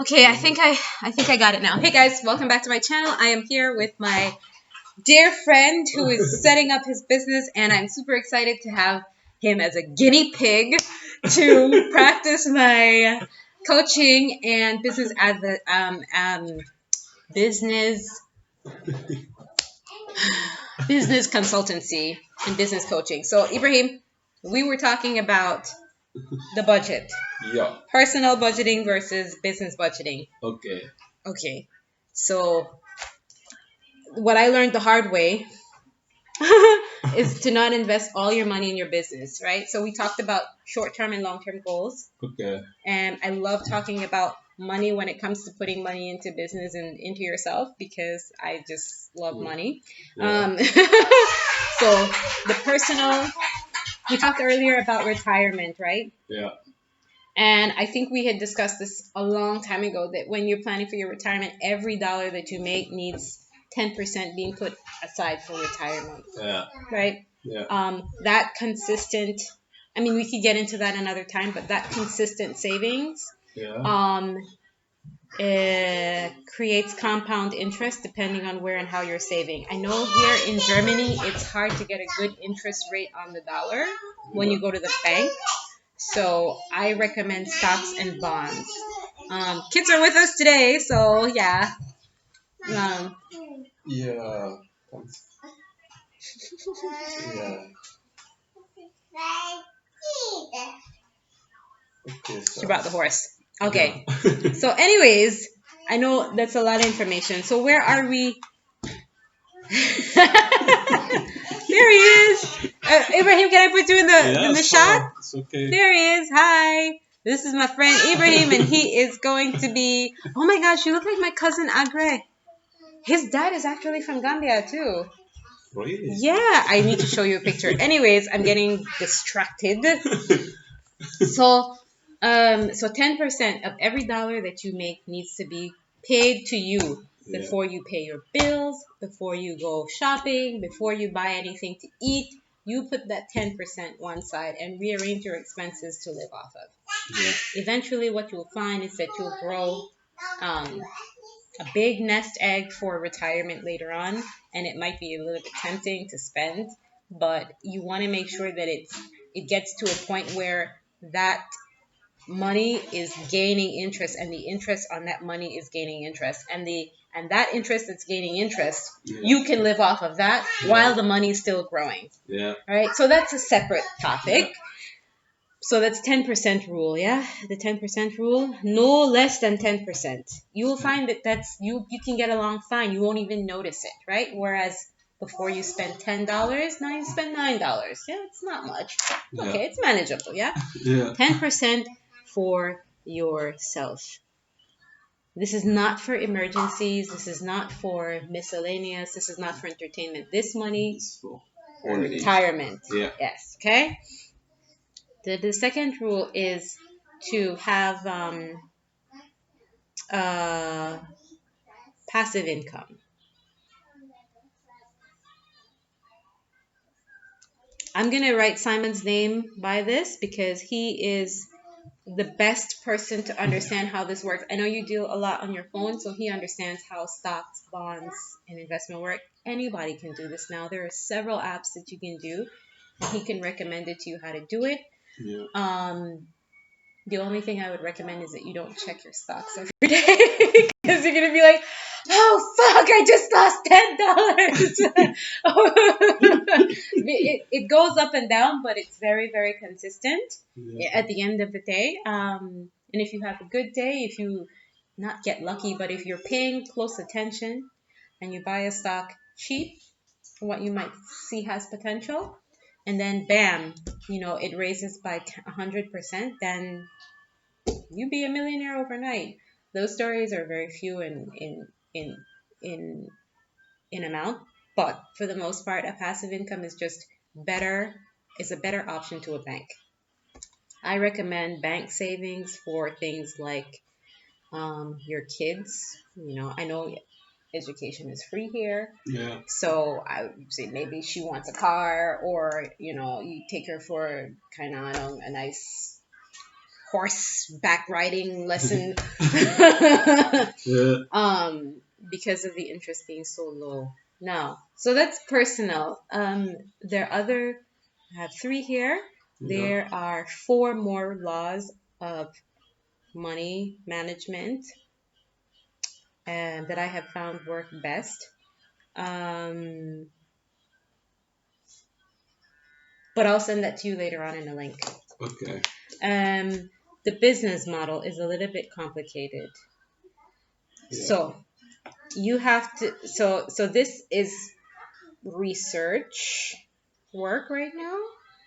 Okay, I think I got it now. Hey guys, welcome back to my channel. I am here with my dear friend who is setting up his business, and I'm super excited to have him as a guinea pig to practice my coaching and business business consultancy and business coaching. So Ibrahim, we were talking about the budget. Yeah. Personal budgeting versus business budgeting. Okay. Okay. So what I learned the hard way is to not invest all your money in your business, right? So we talked about short-term and long-term goals. Okay. And I love talking about money when it comes to putting money into business and into yourself because I just love money. Yeah. So the personal, we talked earlier about retirement, right? Yeah. And I think we had discussed this a long time ago that when you're planning for your retirement, every dollar that you make needs 10% being put aside for retirement. Yeah. Right? Yeah. That consistent, I mean, we could get into that another time, but that consistent savings Yeah. creates compound interest depending on where and how you're saving. I know here in Germany, it's hard to get a good interest rate on the dollar when you go to the bank. So I recommend stocks and bonds. Kids are with us today, so yeah. Yeah. Thanks. Yeah. Okay. She brought the horse. Yeah. Okay. So anyways, I know that's a lot of information. So where are we? There he is. Ibrahim, can I put you in the shot? It's okay. There he is. Hi. This is my friend Ibrahim, and he is going to be. Oh my gosh, you look like my cousin Agre. His dad is actually from Gambia too. Really? Yeah, I need to show you a picture. Anyways, I'm getting distracted. So 10% of every dollar that you make needs to be paid to you before you pay your bills, before you go shopping, before you buy anything to eat. You put that 10% one side and rearrange your expenses to live off of. Yeah. Eventually, what you'll find is that you'll grow a big nest egg for retirement later on, and it might be a little bit tempting to spend, but you want to make sure that it gets to a point where that money is gaining interest, and the interest on that money is gaining interest, and that interest that's gaining interest, you can live off of that while the money is still growing. Yeah. All right, so that's a separate topic. Yeah. So that's 10% rule, yeah? The 10% rule, no less than 10%. You will find that you can get along fine. You won't even notice it, right? Whereas before you spend $10, now you spend $9. Yeah, it's not much. Okay, it's manageable, yeah? Yeah. 10% for yourself. This is not for emergencies. This is not for miscellaneous. This is not for entertainment. This money is for retirement. Yeah. Yes, okay? The second rule is to have passive income. I'm going to write Simon's name by this because he is the best person to understand how this works. I know you deal a lot on your phone, so he understands how stocks, bonds, and investment work. Anybody can do this now. There are several apps that you can do, and he can recommend it to you how to do it. Yeah. The only thing I would recommend is that you don't check your stocks every day because you're gonna be like, oh fuck, I just lost $10. It goes up and down, but it's very, very consistent at the end of the day. And if you have a good day, if you not get lucky, but if you're paying close attention and you buy a stock cheap, what you might see has potential, and then bam, it raises by 100%, then you be a millionaire overnight. Those stories are very few in amount, but for the most part, a passive income is just better. Is a better option to a bank. I recommend bank savings for things like your kids. I know education is free here. Yeah. So I would say maybe she wants a car, or you take her for kind of a nice horseback riding lesson. Yeah. Because of the interest being so low now. So that's personal. There are other. I have three here. Yeah. There are four more laws of money management that I have found work best. Um, but I'll send that to you later on in a link. Okay. The business model is a little bit complicated. Yeah. So you have to. So this is research work right now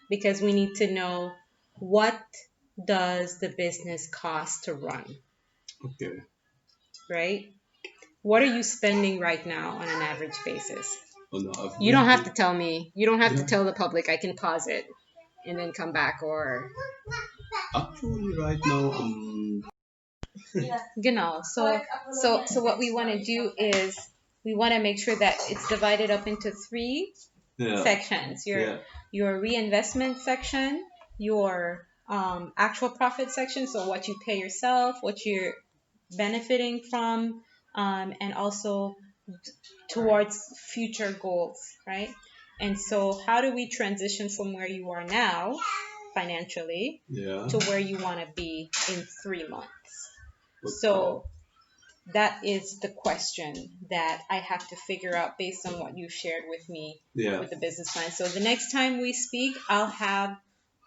because we need to know what does the business cost to run, Okay. right? What are you spending right now on an average basis? Oh no, You don't have to I've tell me. You don't have to yeah. tell the public. I can pause it and then come back or Actually, right now, genau. So what we want to do is we want to make sure that it's divided up into three yeah, sections. yeah, Your reinvestment section, your actual profit section, so what you pay yourself, what you're benefiting from, and also towards future goals, right? And so, how do we transition from where you are now financially yeah. to where you want to be in 3 months? Okay. So, that is the question that I have to figure out based on what you shared with me Yeah, with the business plan. So the next time we speak, I'll have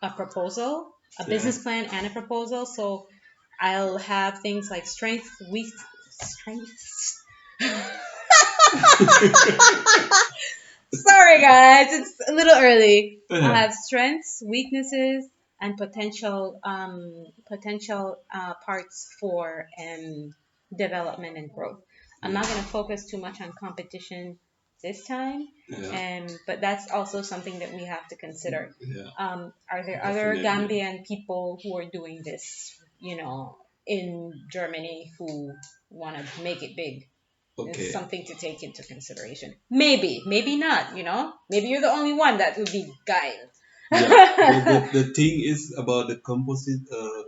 a proposal, a yeah. business plan and a proposal. So I'll have things like strengths. Sorry guys, it's a little early. I'll have strengths, weaknesses, and potential parts for development and growth. I'm not going to focus too much on competition this time, Yeah, but that's also something that we have to consider. yeah, Are there other definitely. Gambian people who are doing this, in Germany who want to make it big? It's Okay. something to take into consideration. Maybe not. Maybe you're the only one that would be guy. Yeah, the thing is about the composite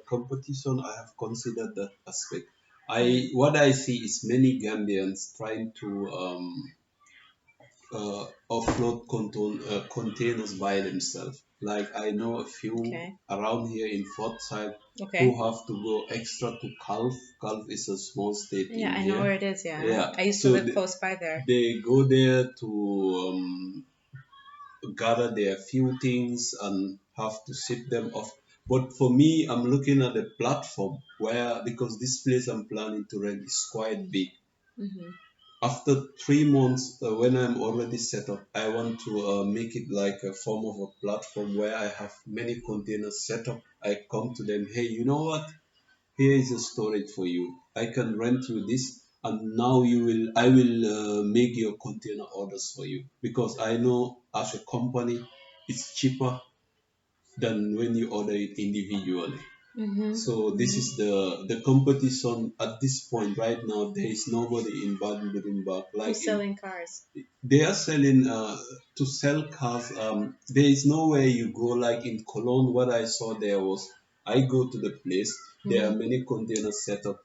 competition. I have considered that aspect. What I see is many Gambians trying to offload containers by themselves. Like I know a few Okay. around here in Fort Side who Okay. have to go extra to Calf. Calf is a small state Yeah, in I know here. where it is. Yeah, Yeah, I used to so live close by there. they go there to gather their few things and have to ship them off. But for me, I'm looking at the platform where, because this place I'm planning to rent is quite big. Hmm. After 3 months, when I'm already set up, I want to make it like a form of a platform where I have many containers set up. I come to them, hey, you know what? Here is a storage for you. I can rent you this, and now I will make your container orders for you because I know as a company, it's cheaper than when you order it individually. Hmm. So this is the competition at this point right now. There is nobody in Baden-Württemberg Who's like in selling cars? they are selling to sell cars. There is nowhere you go like in Cologne. What I saw there was I go to the place. There are Hmm. many containers set up.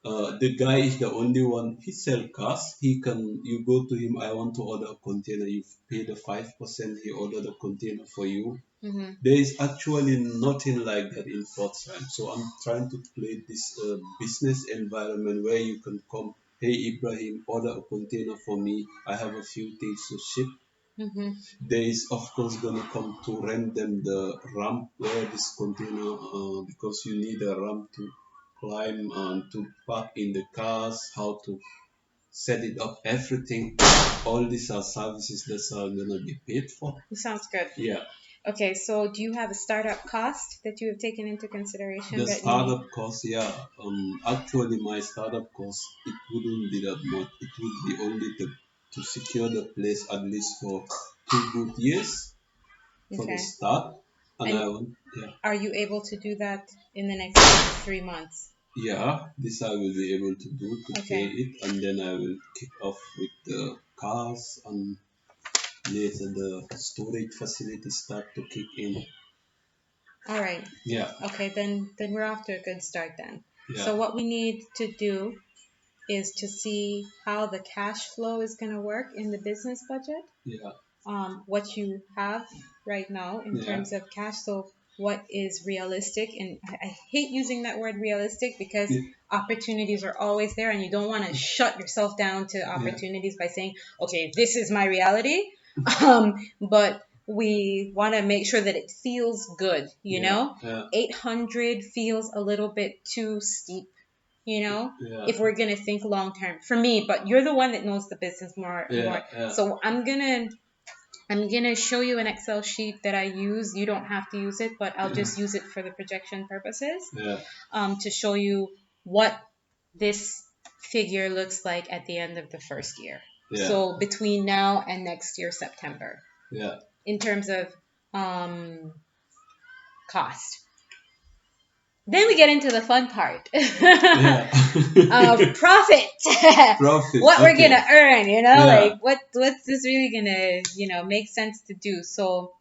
The guy is the only one. He sell cars. He can. You go to him. I want to order a container. You pay the 5%. He order the container for you. Hmm. There is actually nothing like that in Pforzheim. So I'm trying to create this business environment where you can come, hey Ibrahim, order a container for me. I have a few things to ship. Hmm. There is of course gonna come to rent them the ramp where this container because you need a ramp to climb and to park in the cars, how to set it up, everything. All these are services that are gonna be paid for. Sounds good. Yeah. Okay, so do you have a startup cost that you have taken into consideration The that you need? startup cost, yeah. Actually, my startup cost, it wouldn't be that much. It would be only to secure the place at least for 2 good years for the Okay. start. And And I want, yeah, are you able to do that in the next 3 months? yeah, this I will be able to do to pay Okay. it, and then I will kick off with the cars, and later the storage facilities start to kick in. All right. Yeah. Okay, then we're off to a good start then. So Yeah. what we need to do is to see how the cash flow is going to work in the business budget, Yeah. what you have right now in Yeah. terms of cash. So what is realistic? And I hate using that word realistic because Yeah. opportunities are always there, and you don't want to shut yourself down to opportunities by saying, okay, this is my reality. But we want to make sure that it feels good, you Yeah. know? Yeah. 800 feels a little bit too steep, you know, Yeah. if we're gonna think long term for me. But you're the one that knows the business more. Yeah. So I'm gonna show you an Excel sheet that I use. You don't have to use it, but I'll Yeah. just use it for the projection purposes, Yeah. to show you what this figure looks like at the end of the first year. Yeah. So between now and next year September, Yeah. in terms of cost. Then we get into the fun part Yeah. of profit. Profit. What we're Okay. gonna earn, you know, Yeah. like what's this really gonna, make sense to do. So,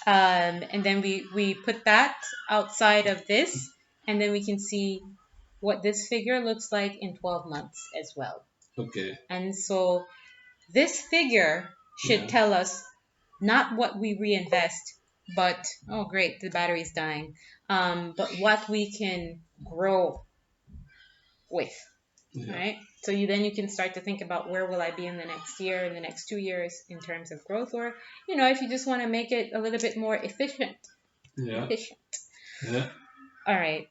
and then we put that outside of this, and then we can see what this figure looks like in 12 months as well. Okay. And so this figure should Yeah. tell us not what we reinvest, but oh great, the battery's dying. But what we can grow with. Yeah. Right. So you can start to think about where will I be in the next year, in the next 2 years in terms of growth, or if you just want to make it a little bit more efficient. Yeah. Efficient. Yeah. All right.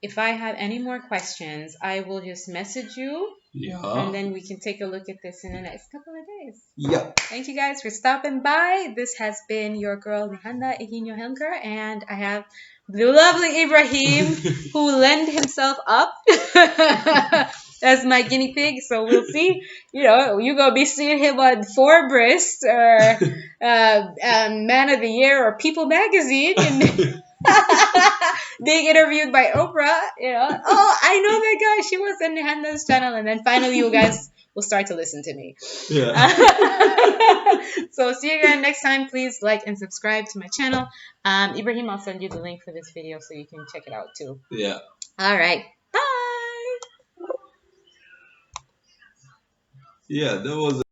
If I have any more questions, I will just message you, and Yeah. then we can take a look at this in the next couple of days. Yeah. Thank you guys for stopping by. This has been your girl Nihanda Ihinyo Helker, and I have the lovely Ibrahim who lent himself up as my guinea pig. So we'll see. You're gonna be seeing him on Forbes or Man of the Year or People Magazine, and being interviewed by Oprah. Oh, I know that guy. She was in Nihanda's channel, and then finally you guys will start to listen to me. Yeah. So see you again next time. Please like and subscribe to my channel. Ibrahim, I'll send you the link for this video so you can check it out too. Yeah. All right. Bye. Yeah. That was